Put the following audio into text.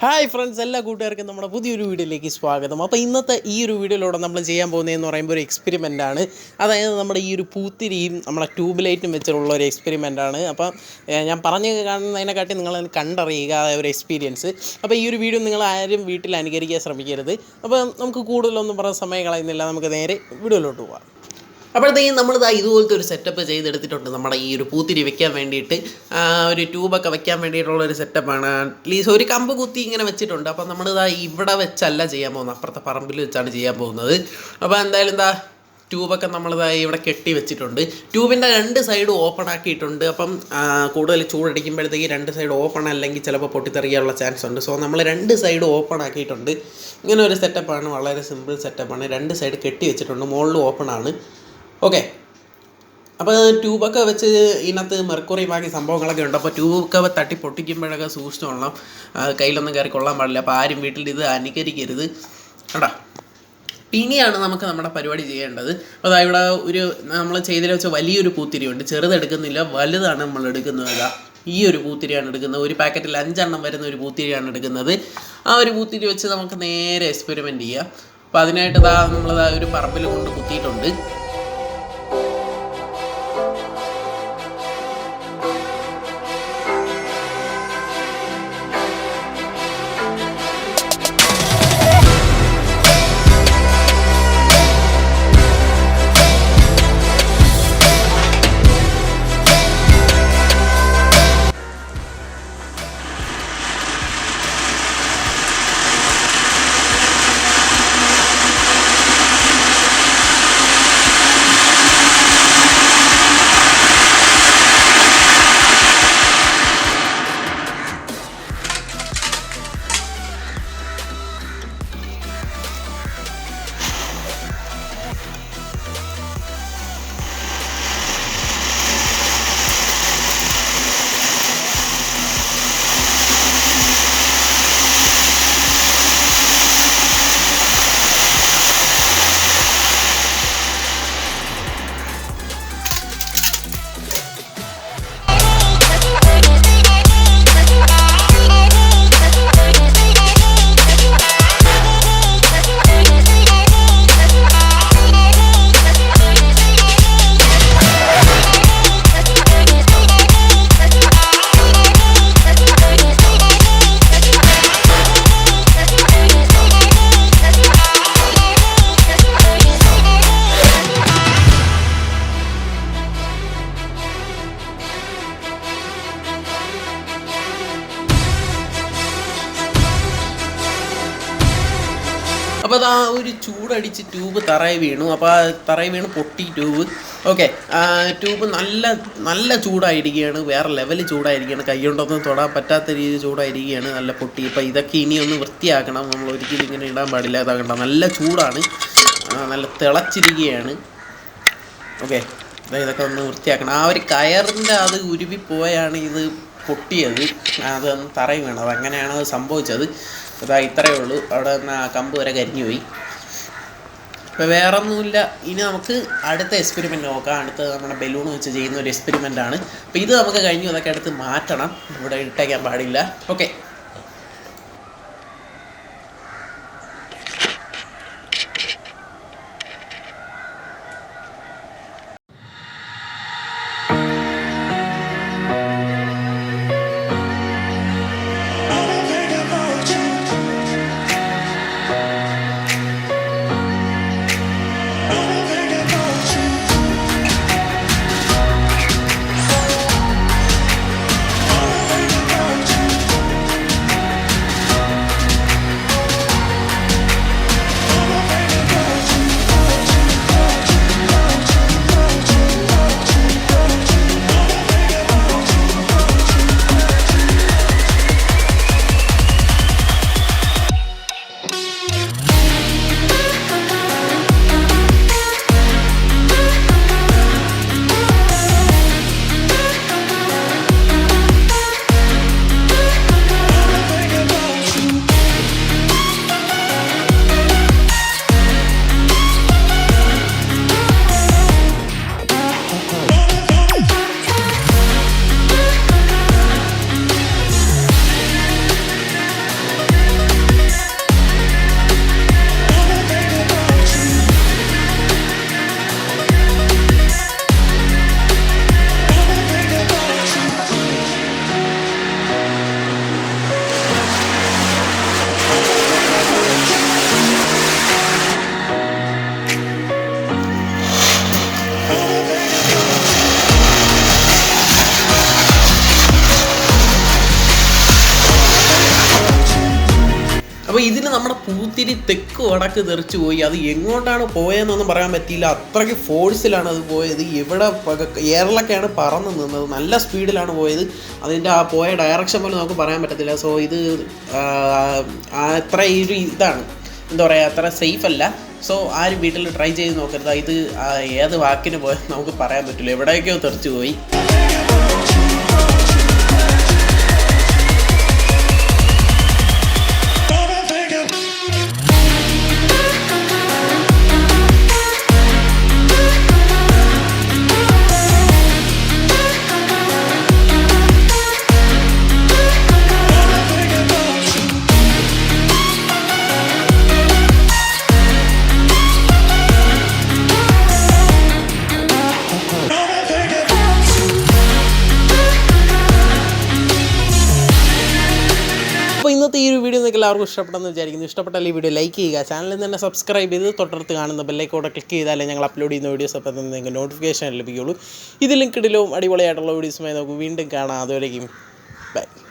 Hi friends, എല്ലാ കൂട്ടുകാർക്കും നമ്മുടെ പുതിയൊരു വീഡിയോയിലേക്ക് സ്വാഗതം. അപ്പോൾ ഇന്നത്തെ ഈ ഒരു വീഡിയോയിലൂടെ നമ്മൾ ചെയ്യാൻ പോകുന്നതെന്ന് പറയുമ്പോൾ ഒരു എക്സ്പെരിമെൻ്റ് ആണ്. അതായത് നമ്മുടെ ഈ ഒരു പൂത്തിരിയും നമ്മുടെ ട്യൂബ് ലൈറ്റും വെച്ചിട്ടുള്ള ഒരു എക്സ്പെരിമെൻ്റ് ആണ്. അപ്പം ഞാൻ പറഞ്ഞു കാണുന്നതിനെക്കാട്ടി നിങ്ങൾ കണ്ടറിയുക ഒരു എക്സ്പീരിയൻസ്. അപ്പോൾ ഈ ഒരു വീഡിയോ നിങ്ങൾ ആരും വീട്ടിൽ അനുകരിക്കാൻ ശ്രമിക്കരുത്. അപ്പോൾ നമുക്ക് കൂടുതലൊന്നും പറഞ്ഞ സമയം കളയുന്നില്ല, നമുക്ക് നേരെ വീഡിയോയിലോട്ട് പോകാം. അപ്പോഴത്തേക്കും നമ്മളിതാ ഇതുപോലത്തെ ഒരു സെറ്റപ്പ് ചെയ്തെടുത്തിട്ടുണ്ട്. നമ്മുടെ ഈ ഒരു പൂത്തിരി വെക്കാൻ വേണ്ടിയിട്ട് ഒരു ട്യൂബൊക്കെ വെക്കാൻ വേണ്ടിയിട്ടുള്ളൊരു സെറ്റപ്പാണ്. അറ്റ്ലീസ്റ്റ് ഒരു കമ്പ് കുത്തി ഇങ്ങനെ വെച്ചിട്ടുണ്ട്. അപ്പം നമ്മളിതാ ഇവിടെ വെച്ചല്ല ചെയ്യാൻ പോകുന്നത്, അപ്പുറത്തെ പറമ്പിൽ വെച്ചാണ് ചെയ്യാൻ പോകുന്നത്. അപ്പോൾ എന്തായാലും എന്താ ട്യൂബൊക്കെ നമ്മളിതായി ഇവിടെ കെട്ടി വെച്ചിട്ടുണ്ട്. ട്യൂബിൻ്റെ രണ്ട് സൈഡ് ഓപ്പൺ ആക്കിയിട്ടുണ്ട്. അപ്പം കൂടുതൽ ചൂടടിക്കുമ്പോഴത്തേക്ക് രണ്ട് സൈഡ് ഓപ്പൺ അല്ലെങ്കിൽ ചിലപ്പോൾ പൊട്ടിത്തെറിയാനുള്ള ചാൻസ് ഉണ്ട്. സോ നമ്മൾ രണ്ട് സൈഡ് ഓപ്പൺ ആക്കിയിട്ടുണ്ട്. ഇങ്ങനെ ഒരു സെറ്റപ്പാണ്, വളരെ സിമ്പിൾ സെറ്റപ്പാണ്. രണ്ട് സൈഡ് കെട്ടി വെച്ചിട്ടുണ്ട്, മുകളിൽ ഓപ്പൺ ആണ്. ഓക്കെ, അപ്പോൾ ട്യൂബൊക്കെ വെച്ച് ഇതിനകത്ത് മെർക്കുറി ബാക്കി സംഭവങ്ങളൊക്കെ ഉണ്ട്. അപ്പോൾ ട്യൂബൊക്കെ തട്ടി പൊട്ടിക്കുമ്പോഴൊക്കെ സൂക്ഷിച്ചു കൊള്ളാം, കയ്യിലൊന്നും കയറി കൊള്ളാൻ പാടില്ല. അപ്പോൾ ആരും വീട്ടിൽ ഇത് അനുകരിക്കരുത് കേട്ടോ. ഇനിയാണ് നമുക്ക് നമ്മുടെ പരിപാടി ചെയ്യേണ്ടത്. അപ്പോൾ അതാ ഇവിടെ ഒരു നമ്മൾ ചെയ്തതിൽ വെച്ച വലിയൊരു പൂത്തിരിയുണ്ട്. ചെറുതെടുക്കുന്നില്ല, വലുതാണ് നമ്മൾ എടുക്കുന്നത്. ഈ ഒരു പൂത്തിരിയാണ് എടുക്കുന്നത്. ഒരു പാക്കറ്റിൽ 5 എണ്ണം വരുന്ന ഒരു പൂത്തിരിയാണ് എടുക്കുന്നത്. ആ ഒരു പൂത്തിരി വെച്ച് നമുക്ക് നേരെ എക്സ്പെരിമെൻറ്റ് ചെയ്യാം. അപ്പോൾ അതിനായിട്ട് നമ്മളതാ ഒരു പറമ്പിൽ കൊണ്ട് കുത്തിയിട്ടുണ്ട്. അപ്പോൾ അത് ആ ഒരു ചൂടടിച്ച് ട്യൂബ് തറയിൽ വീണു. അപ്പോൾ ആ തറയിൽ വീണ് പൊട്ടി ട്യൂബ്. ഓക്കെ, ട്യൂബ് നല്ല ചൂടായിരിക്കുകയാണ്, വേറെ ലെവല് ചൂടായിരിക്കുകയാണ്. കൈ കൊണ്ടൊന്നും തൊടാൻ പറ്റാത്ത രീതിയിൽ ചൂടായിരിക്കുകയാണ്, നല്ല പൊട്ടി. അപ്പോൾ ഇതൊക്കെ ഇനി ഒന്ന് വൃത്തിയാക്കണം. നമ്മൾ ഒരിക്കലും ഇങ്ങനെ ഇടാൻ പാടില്ല. ഇതാകണ്ട, നല്ല ചൂടാണ്, നല്ല തിളച്ചിരിക്കുകയാണ്. ഓക്കെ, ഇതൊക്കെ ഒന്ന് വൃത്തിയാക്കണം. ആ ഒരു കയറിൻ്റെ അത് ഉരുവിപ്പോയാണ് ഇത് പൊട്ടിയത്, അതൊന്ന് തറയിൽ വീണത്. അങ്ങനെയാണ് അത് സംഭവിച്ചത്. അതാ ഇത്രയേ ഉള്ളൂ. അവിടെ നിന്ന് ആ കമ്പ് വരെ കരിഞ്ഞു പോയി. ഇപ്പോൾ വേറെ ഒന്നുമില്ല. ഇനി നമുക്ക് അടുത്ത എക്സ്പെരിമെൻറ്റ് നോക്കാം. അടുത്ത നമ്മുടെ ബലൂൺ വെച്ച് ചെയ്യുന്ന ഒരു എക്സ്പെരിമെൻ്റാണ്. അപ്പോൾ ഇത് നമുക്ക് കഴിഞ്ഞു, അതൊക്കെ എടുത്ത് മാറ്റണം, ഇവിടെ ഇട്ടേക്കാൻ പാടില്ല. ഓക്കെ, പൂത്തിരി തെക്ക് വടക്ക് തെറിച്ച് പോയി. അത് എങ്ങോട്ടാണ് പോയതെന്നൊന്നും പറയാൻ പറ്റിയില്ല. അത്രയ്ക്ക് ഫോഴ്സിലാണ് അത് പോയത്. എവിടെ എയറിലൊക്കെയാണ് പറന്ന് നിന്നത്. നല്ല സ്പീഡിലാണ് പോയത്. അതിൻ്റെ ആ പോയ ഡയറക്ഷൻ പോലും നമുക്ക് പറയാൻ പറ്റത്തില്ല. സോ ഇത് അത്ര ഒരു ഇതാണ്, എന്താ പറയുക, അത്ര സേഫ് അല്ല. സോ ആരും വീട്ടിൽ ട്രൈ ചെയ്ത് നോക്കരുത്. ഇത് ഏത് വാക്കിന് പോയെന്ന് നമുക്ക് പറയാൻ പറ്റില്ല. എവിടെയൊക്കെയോ തെറിച്ച് പോയി. അപ്പോൾ ഇന്നത്തെ ഈ ഒരു വീഡിയോ നിങ്ങൾക്ക് എല്ലാവർക്കും ഇഷ്ടപ്പെട്ടെന്ന് വിചാരിക്കുന്നു. ഇഷ്ടപ്പെട്ടാൽ ഈ വീഡിയോ ലൈക്ക് ചെയ്യുക, ചാനലിൽ തന്നെ സബ്സ്ക്രൈബ് ചെയ്ത് തൊട്ടടുത്ത് കാണുന്ന ബെല്ലൈക്കോടെ ക്ലിക്ക് ചെയ്താലേ ഞങ്ങൾ അപ്ലോഡ് ചെയ്യുന്ന വീഡിയോസ് അപ്പോൾ നിങ്ങൾക്ക് നോട്ടിഫിക്കേഷൻ ലഭിക്കുകയുള്ളൂ. ഇതിലും കിടിലവും അടിപൊളിയായിട്ടുള്ള വീഡിയോസുമായി നമുക്ക് വീണ്ടും കാണാം. അതുവരേക്കും ബൈ.